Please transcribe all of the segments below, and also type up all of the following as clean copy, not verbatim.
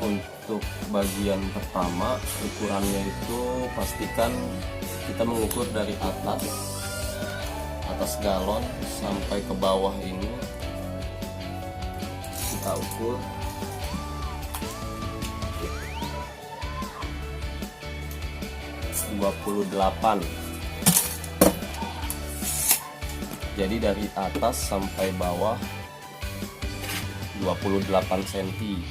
Untuk bagian pertama, ukurannya itu pastikan kita mengukur dari atas galon sampai ke bawah ini. Kita ukur 28. Jadi dari atas sampai bawah 28 cm.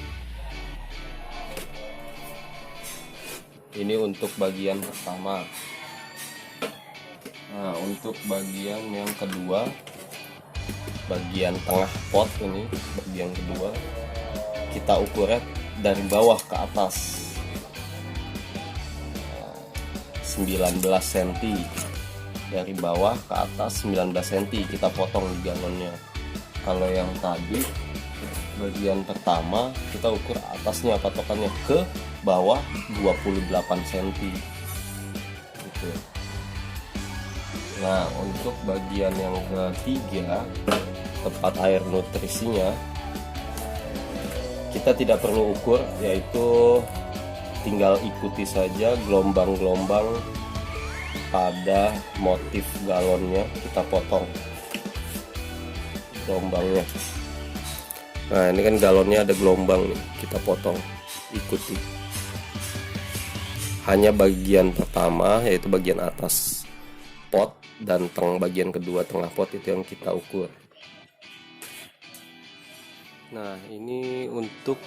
Ini untuk bagian pertama. Nah, untuk bagian yang kedua, bagian tengah pot ini, bagian kedua, kita ukurnya dari bawah ke atas 19 cm. Dari bawah ke atas 19 cm kita potong di galonnya. Kalau yang tadi bagian pertama kita ukur atasnya, patokannya ke bawah 28 cm gitu. Nah, untuk bagian yang ketiga, tempat air nutrisinya, kita tidak perlu ukur, yaitu tinggal ikuti saja gelombang-gelombang pada motif galonnya, kita potong gelombangnya. Nah, ini kan galonnya ada gelombang nih, kita potong, ikuti. Hanya bagian pertama, yaitu bagian atas pot, dan bagian kedua tengah pot itu yang kita ukur. Nah, ini untuk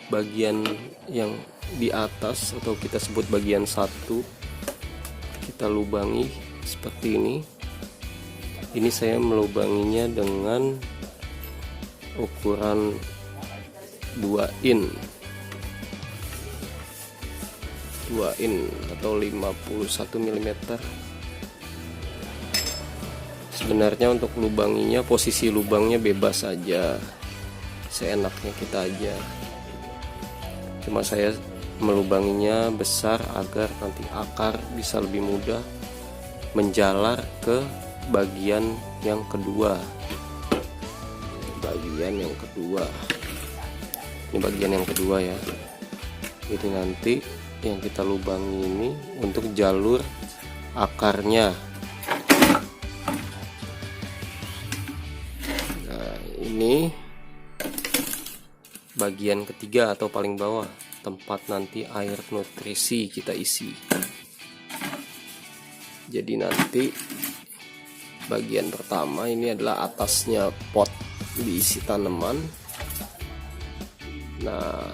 bagian yang di atas, atau kita sebut bagian satu, kita lubangi seperti ini. Ini saya melubanginya dengan ukuran 2 in atau 51 mm. Sebenarnya untuk lubanginya, posisi lubangnya bebas saja, seenaknya kita aja. Cuma saya melubanginya besar agar nanti akar bisa lebih mudah menjalar ke bagian yang kedua. Ini bagian yang kedua ya. Jadi nanti yang kita lubangi ini untuk jalur akarnya. Nah, ini bagian ketiga atau paling bawah, tempat nanti air nutrisi kita isi. Jadi nanti bagian pertama ini adalah atasnya pot diisi tanaman. Nah,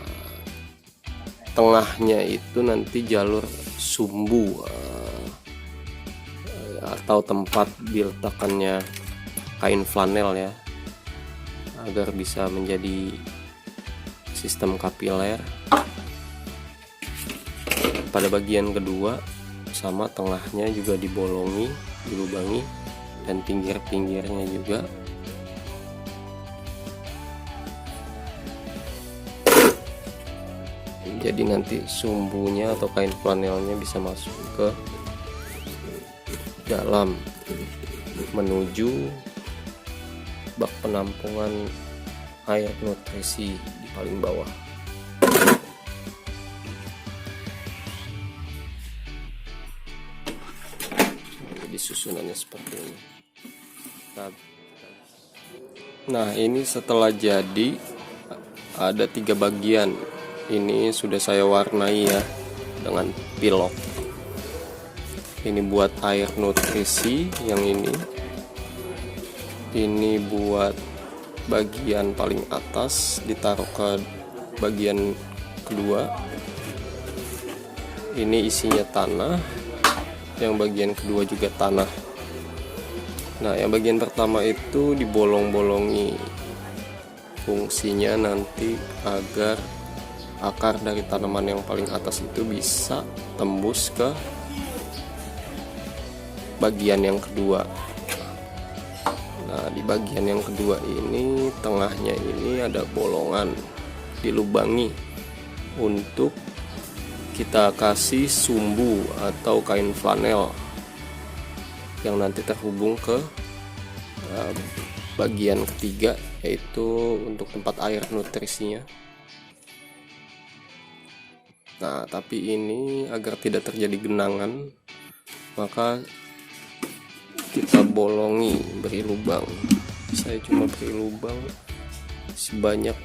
tengahnya itu nanti jalur sumbu atau tempat diletakkannya kain flanel ya, agar bisa menjadi sistem kapiler. Pada bagian kedua sama, tengahnya juga dilubangi, dan pinggir-pinggirnya juga. Jadi nanti sumbunya atau kain flanelnya bisa masuk ke dalam menuju bak penampungan air nutrisi di paling bawah. Jadi susunannya seperti ini. Nah, ini setelah jadi ada 3 bagian. Ini sudah saya warnai ya dengan pilok. Ini buat air nutrisi yang ini. Ini buat bagian paling atas, ditaruh ke bagian kedua. Ini isinya tanah. Yang bagian kedua juga tanah. Nah, yang bagian pertama itu dibolong-bolongi. Fungsinya nanti agar akar dari tanaman yang paling atas itu bisa tembus ke bagian yang kedua. Nah, di bagian yang kedua ini, tengahnya ini ada bolongan, dilubangi untuk kita kasih sumbu atau kain flanel yang nanti terhubung ke bagian ketiga, yaitu untuk tempat air nutrisinya. Nah, tapi ini agar tidak terjadi genangan, maka kita bolongi, beri lubang. Saya cuma beri lubang sebanyak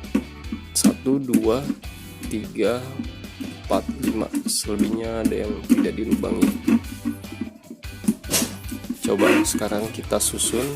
1, 2, 3, 4, 5. Selebihnya ada yang tidak dilubangi. Coba sekarang kita susun.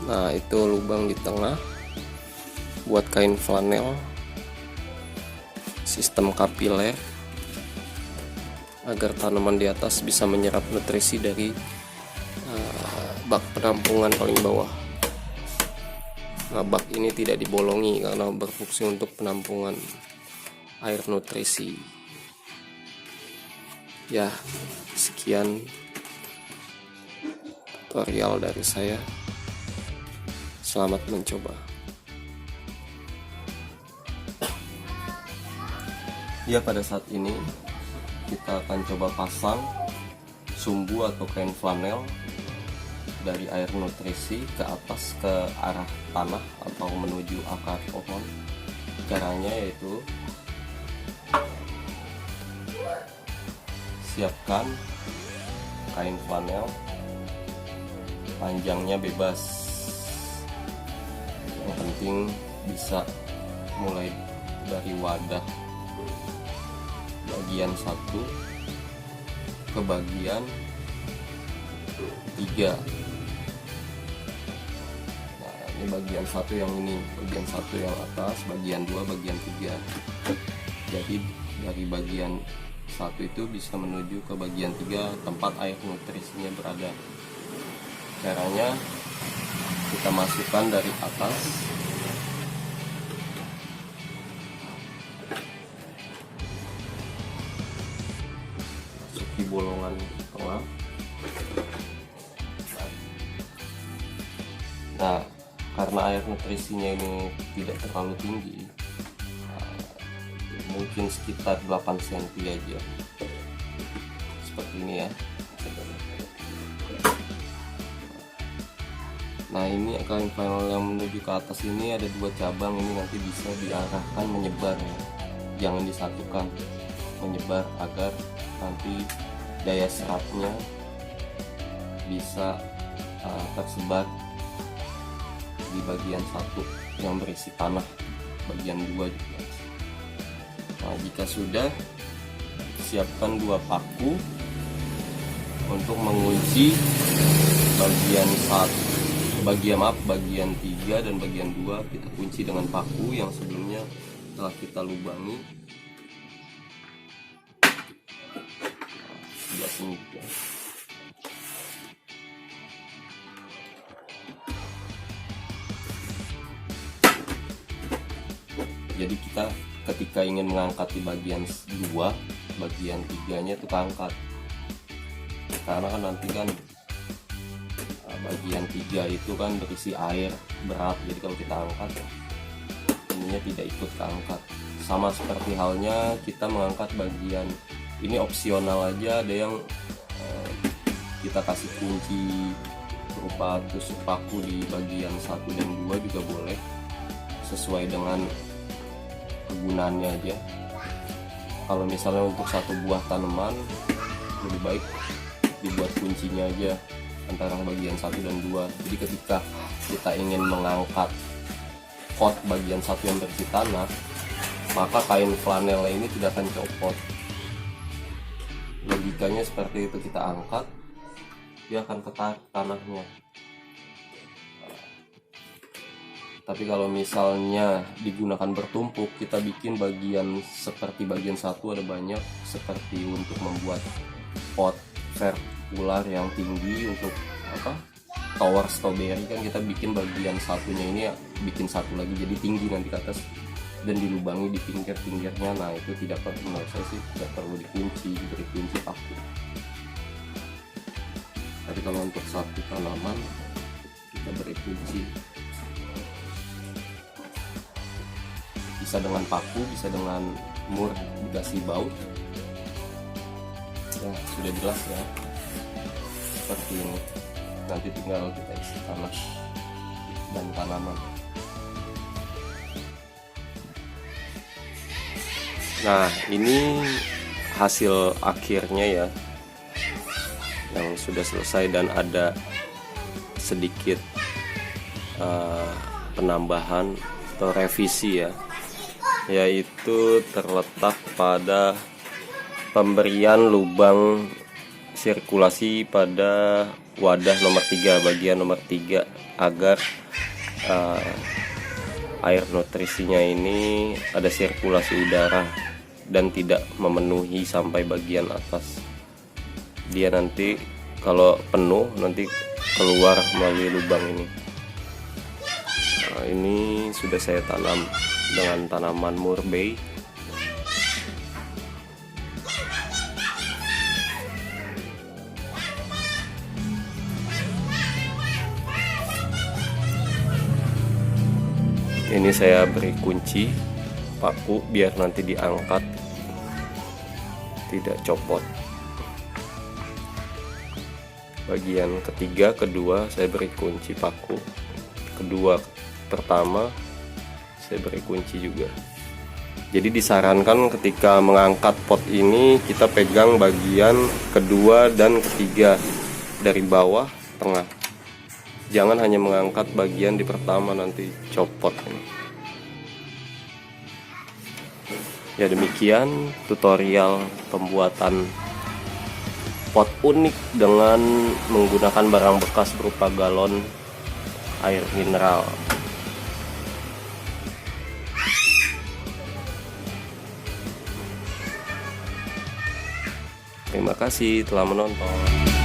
Nah, itu lubang di tengah buat kain flanel, sistem kapiler agar tanaman di atas bisa menyerap nutrisi dari bak penampungan paling bawah. Nah, bak ini tidak dibolongi karena berfungsi untuk penampungan air nutrisi. Ya, sekian tutorial dari saya. Selamat mencoba. Ya, pada saat ini kita akan coba pasang sumbu atau kain flanel dari air nutrisi ke atas ke arah tanah atau menuju akar pohon. Caranya yaitu siapkan kain flanel, panjangnya bebas. Yang penting bisa mulai dari wadah bagian 1 ke bagian 3. Nah, ini bagian 1 yang ini, bagian 1 yang atas, bagian 2, bagian 3. Jadi dari bagian 1 itu bisa menuju ke bagian 3 tempat air nutrisinya berada. Caranya kita masukkan dari atas, masuki bolongan tengah. Nah, karena air nutrisinya ini tidak terlalu tinggi, mungkin sekitar 8 cm aja, seperti ini ya. Nah, ini kain flanel yang menuju ke atas ini ada 2 cabang. Ini nanti bisa diarahkan menyebar ya. Jangan disatukan, menyebar agar nanti daya serapnya bisa tersebar di bagian 1 yang berisi tanah, bagian 2 juga. Nah, jika sudah, siapkan 2 paku untuk mengunci bagian 3 dan bagian 2 kita kunci dengan paku yang sebelumnya telah kita lubangi. Jadi kita ketika ingin mengangkat di bagian 2, bagian 3-nya itu keangkat, karena kan nanti kan bagian 3 itu kan berisi air berat, jadi kalau kita angkat ininya tidak ikut keangkat. Sama seperti halnya kita mengangkat bagian ini, opsional aja, ada yang kita kasih kunci berupa tusuk paku di bagian 1 dan 2 juga boleh, sesuai dengan kegunaannya aja. Kalau misalnya untuk 1 buah tanaman, lebih baik dibuat kuncinya aja antara bagian 1 dan 2. Jadi ketika kita ingin mengangkat pot bagian 1 yang berisi tanah, maka kain flanel ini tidak akan copot. Logikanya seperti itu, kita angkat, dia akan ketarik tanahnya. Tapi kalau misalnya digunakan bertumpuk, kita bikin bagian seperti bagian 1 ada banyak, seperti untuk membuat pot vertikular yang tinggi untuk tower strawberry, kan kita bikin bagian 1-nya ini ya, bikin 1 lagi jadi tinggi nanti ke atas dan dilubangi di pinggir-pinggirnya. Nah, itu tidak perlu, menurut saya sih tidak perlu dikunci, diberi kunci paku. Tapi kalau untuk 1 tanaman kita kita beri kunci. Bisa dengan paku, bisa dengan mur dikasih baut. Ya, sudah jelas ya, seperti ini. Nanti tinggal kita isi tanah dan tanaman. Nah, ini hasil akhirnya ya, yang sudah selesai, dan ada sedikit penambahan atau revisi ya, yaitu terletak pada pemberian lubang sirkulasi pada wadah nomor 3, bagian nomor 3, agar air nutrisinya ini ada sirkulasi udara dan tidak memenuhi sampai bagian atas. Dia nanti kalau penuh nanti keluar melalui lubang ini. Nah, ini sudah saya tanam dengan tanaman murbei. Ini saya beri kunci paku biar nanti diangkat tidak copot. Bagian ketiga, kedua saya beri kunci paku. Kedua, pertama saya beri kunci juga. Jadi disarankan ketika mengangkat pot ini kita pegang bagian kedua dan ketiga dari bawah tengah. Jangan hanya mengangkat bagian di pertama, nanti copot ini. Ya, demikian tutorial pembuatan pot unik dengan menggunakan barang bekas berupa galon air mineral. Terima kasih telah menonton.